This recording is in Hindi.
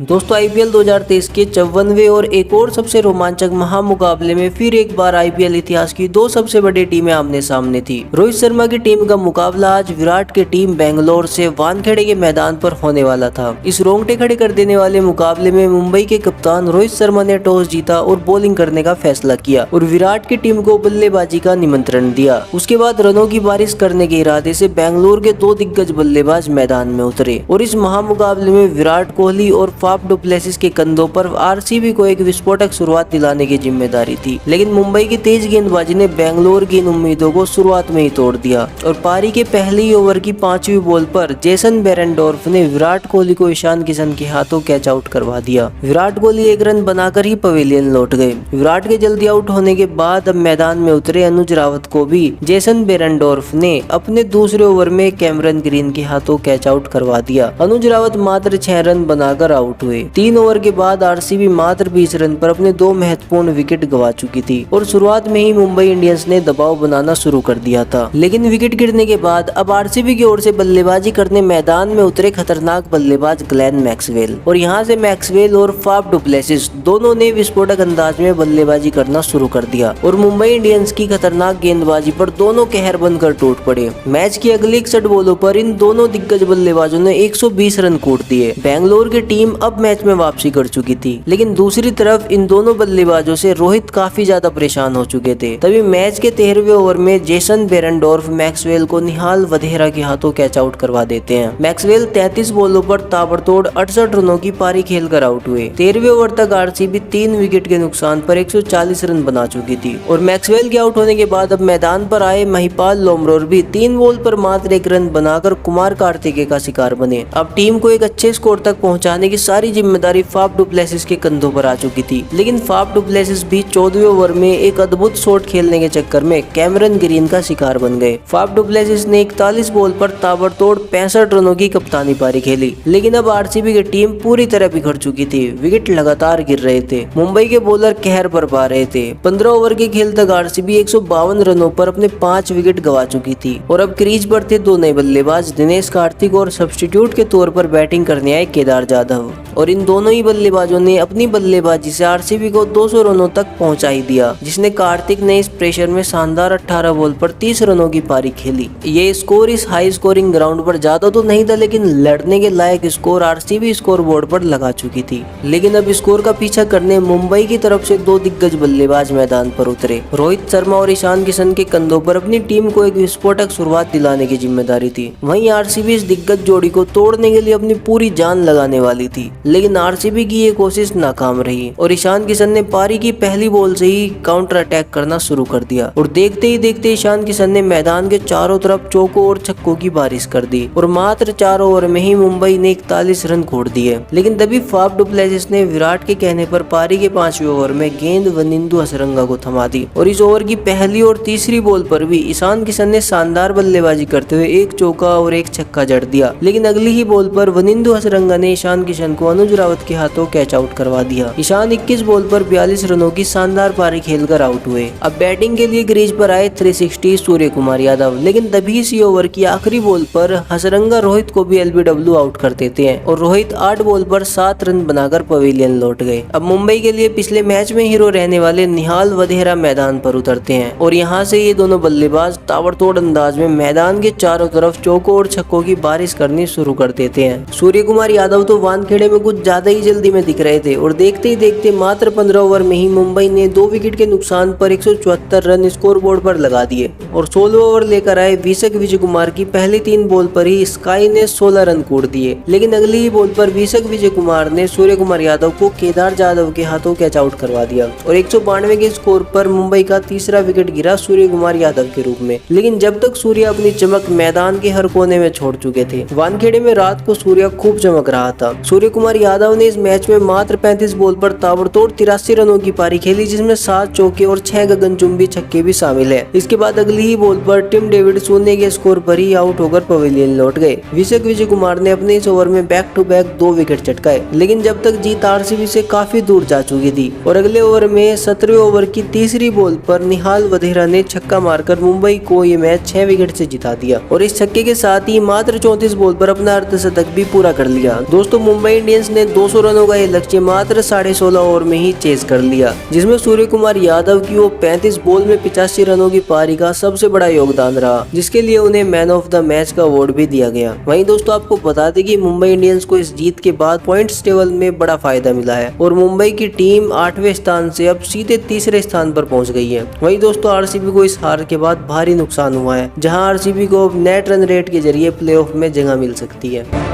दोस्तों आईपीएल 2023 के 54वें और एक और सबसे रोमांचक महामुकाबले में फिर एक बार आईपीएल इतिहास की दो सबसे बड़ी टीमें आमने सामने थी। रोहित शर्मा की टीम का मुकाबला आज विराट की टीम बेंगलोर से वानखेड़े के मैदान पर होने वाला था। इस रोंगटे खड़े कर देने वाले मुकाबले में मुंबई के कप्तान रोहित शर्मा ने टॉस जीता और बॉलिंग करने का फैसला किया और विराट की टीम को बल्लेबाजी का निमंत्रण दिया। उसके बाद रनों की बारिश करने के इरादे से बेंगलोर के दो दिग्गज बल्लेबाज मैदान में उतरे और इस महामुकाबले में विराट कोहली और फाफ डु प्लेसिस के कंधों पर आरसीबी को एक विस्फोटक शुरुआत दिलाने की जिम्मेदारी थी। लेकिन मुंबई की तेज गेंदबाजी ने बेंगलोर की इन उम्मीदों को शुरुआत में ही तोड़ दिया और पारी के पहले ही ओवर की 5वीं बॉल पर जेसन बेरेंडोर्फ ने विराट कोहली को ईशान किशन के हाथों कैच आउट करवा दिया। विराट कोहली एक रन बनाकर ही पवेलियन लौट गए। विराट के जल्दी आउट होने के बाद अब मैदान में उतरे अनुज रावत को भी जेसन बेरेंडोर्फ ने अपने दूसरे ओवर में कैमरन ग्रीन के हाथों कैच आउट करवा दिया। अनुज रावत मात्र 6 रन बनाकर आउट हुए। 3 ओवर के बाद आरसीबी मात्र 20 रन पर अपने 2 महत्वपूर्ण विकेट गंवा चुकी थी और शुरुआत में ही मुंबई इंडियंस ने दबाव बनाना शुरू कर दिया था। लेकिन विकेट गिरने के बाद अब आरसीबी की ओर से बल्लेबाजी करने मैदान में उतरे खतरनाक बल्लेबाज ग्लेन मैक्सवेल और यहाँ से मैक्सवेल और फाफ डु प्लेसिस दोनों ने विस्फोटक अंदाज में बल्लेबाजी करना शुरू कर दिया और मुंबई इंडियंस की खतरनाक गेंदबाजी पर दोनों कहर बनकर टूट पड़े। मैच की अगली 61 बॉलों पर इन दोनों दिग्गज बल्लेबाजों ने 120 रन कूट दिए। बेंगलोर की टीम अब मैच में वापसी कर चुकी थी, लेकिन दूसरी तरफ इन दोनों बल्लेबाजों से रोहित काफी ज्यादा परेशान हो चुके थे। तभी मैच के 13वें ओवर में जेसन बेरेंडोर्फ मैक्सवेल को निहाल वधेरा के हाथों कैच आउट करवा देते हैं। मैक्सवेल 33 बॉलों पर ताबड़तोड़ 68 रनों की पारी खेलकर आउट हुए। 13वें ओवर तक आरसीबी 3 विकेट के नुकसान पर 140 रन बना चुकी थी और मैक्सवेल के आउट होने के बाद अब मैदान पर आए महिपाल लोमरोर भी 3 बॉल पर मात्र 1 रन बनाकर कुमार कार्तिकेय का शिकार बने। अब टीम को एक अच्छे स्कोर तक पहुंचाने की सारी जिम्मेदारी फाफ डु प्लेसिस के कंधों पर आ चुकी थी। लेकिन फाफ डु प्लेसिस भी 14वें ओवर में एक अद्भुत शॉट खेलने के चक्कर में कैमरन ग्रीन का शिकार बन गए। फाफ डु प्लेसिस ने 41 बॉल पर ताबड़तोड़ 65 रनों की कप्तानी पारी खेली। लेकिन अब आरसीबी की टीम पूरी तरह बिखर चुकी थी। विकेट लगातार गिर रहे थे। मुंबई के बॉलर कहर बरपा रहे थे। 15 ओवर के खेल तक आरसीबी 152 रनों पर अपने 5 विकेट गंवा चुकी थी और अब क्रीज पर थे 2 नए बल्लेबाज दिनेश कार्तिक और सब्स्टिट्यूट के तौर पर बैटिंग करने आए केदार जाधव और इन दोनों ही बल्लेबाजों ने अपनी बल्लेबाजी से आरसीबी को 200 रनों तक पहुंचा ही दिया, जिसने कार्तिक ने इस प्रेशर में शानदार 18 बॉल पर 30 रनों की पारी खेली। ये स्कोर इस हाई स्कोरिंग ग्राउंड पर ज्यादा तो नहीं था, लेकिन लड़ने के लायक स्कोर आरसीबी स्कोर बोर्ड पर लगा चुकी थी। लेकिन अब स्कोर का पीछा करने मुंबई की तरफ से 2 दिग्गज बल्लेबाज मैदान पर उतरे। रोहित शर्मा और ईशान किशन के कंधों पर अपनी टीम को एक विस्फोटक शुरुआत दिलाने की जिम्मेदारी थी। वहीं आरसीबी इस दिग्गज जोड़ी को तोड़ने के लिए अपनी पूरी जान लगाने वाली थी, लेकिन आरसीबी की ये कोशिश नाकाम रही और ईशान किशन ने पारी की पहली बॉल से ही काउंटर अटैक करना शुरू कर दिया और देखते ही देखते ईशान किशन ने मैदान के चारों तरफ चौकों और छक्कों की बारिश कर दी और मात्र 4 ओवर में ही मुंबई ने 41 रन कूट दिए। लेकिन तभी फाफ डु प्लेसिस ने विराट के कहने पर पारी के 5वें ओवर में गेंद वनिंदु हसरंगा को थमा दी और इस ओवर की पहली और तीसरी बॉल पर भी ईशान किशन ने शानदार बल्लेबाजी करते हुए 1 चौका और 1 छक्का जड़ दिया। लेकिन अगली ही बॉल पर वनिंदु हसरंगा ने ईशान किशन को अनुज रावत के हाथों कैच आउट करवा दिया। ईशान 21 बॉल पर 42 रनों की शानदार पारी खेलकर आउट हुए। अब बैटिंग के लिए क्रीज पर आए 360 सूर्य कुमार यादव, लेकिन तभी इसी ओवर की आखिरी बॉल पर हसरंगा रोहित को भी एलबीडब्ल्यू आउट कर देते हैं और रोहित 8 बॉल पर 7 रन बनाकर पवेलियन लौट गए। अब मुंबई के लिए पिछले मैच में हीरो रहने वाले निहाल वधेरा मैदान पर उतरते हैं और यहाँ से ये दोनों बल्लेबाज ताबड़तोड़ अंदाज में मैदान के चारों तरफ चौकों और छक्कों की बारिश करनी शुरू कर देते हैं। सूर्य कुमार यादव तो वानखेड़े में कुछ ज्यादा ही जल्दी में दिख रहे थे और देखते ही देखते मात्र 15 ओवर में ही मुंबई ने 2 विकेट के नुकसान पर 174 रन स्कोर बोर्ड पर लगा दिए और 16 ओवर लेकर आए वीसक विजय कुमार की पहली 3 बॉल पर ही स्काई ने 16 रन कूट दिए। लेकिन अगली ही बॉल पर वीसक विजय कुमार ने सूर्य कुमार यादव को केदार जाधव के हाथों कैच आउट करवा दिया और 192 के स्कोर पर मुंबई का तीसरा विकेट गिरा सूर्य कुमार यादव के रूप में। लेकिन जब तक सूर्य अपनी चमक मैदान के हर कोने में छोड़ चुके थे, वानखेड़े में रात को सूर्य खूब चमक रहा था। सूर्य कुमार यादव ने इस मैच में मात्र 35 बॉल पर ताबड़तोड़ 83 रनों की पारी खेली, जिसमें 7 चौके और 6 गगनचुंबी छक्के भी शामिल है। इसके बाद अगली ही बॉल पर टिम डेविड शून्य के स्कोर पर ही आउट होकर पवेलियन लौट गए। वीसक विजय कुमार ने अपने इस ओवर में बैक टू बैक 2 विकेट चटकाए, लेकिन जब तक जीत आरसीबी से काफी दूर जा चुकी थी और अगले ओवर में 17वें ओवर की तीसरी बॉल पर निहाल वधेरा ने छक्का मारकर मुंबई को ये मैच 6 विकेट से जिता दिया और इस छक्के के साथ ही मात्र 34 बॉल पर अपना अर्धशतक भी पूरा कर लिया। दोस्तों मुंबई इंडियंस इंडियंस ने 200 रनों का ये लक्ष्य मात्र 16.5 ओवर में ही चेज कर लिया, जिसमें सूर्य कुमार यादव की वो 35 बॉल में 85 रनों की पारी का सबसे बड़ा योगदान रहा, जिसके लिए उन्हें मैन ऑफ द मैच का अवार्ड भी दिया गया। वहीं दोस्तों आपको बता दें कि मुंबई इंडियंस को इस जीत के बाद पॉइंट्स टेबल में बड़ा फायदा मिला है और मुंबई की टीम 8वें स्थान से अब सीधे तीसरे स्थान पर पहुंच गई है। वहीं दोस्तों आरसीबी को इस हार के बाद भारी नुकसान हुआ है, जहां आरसीबी को अब नेट रन रेट के जरिए प्लेऑफ में जगह मिल सकती है।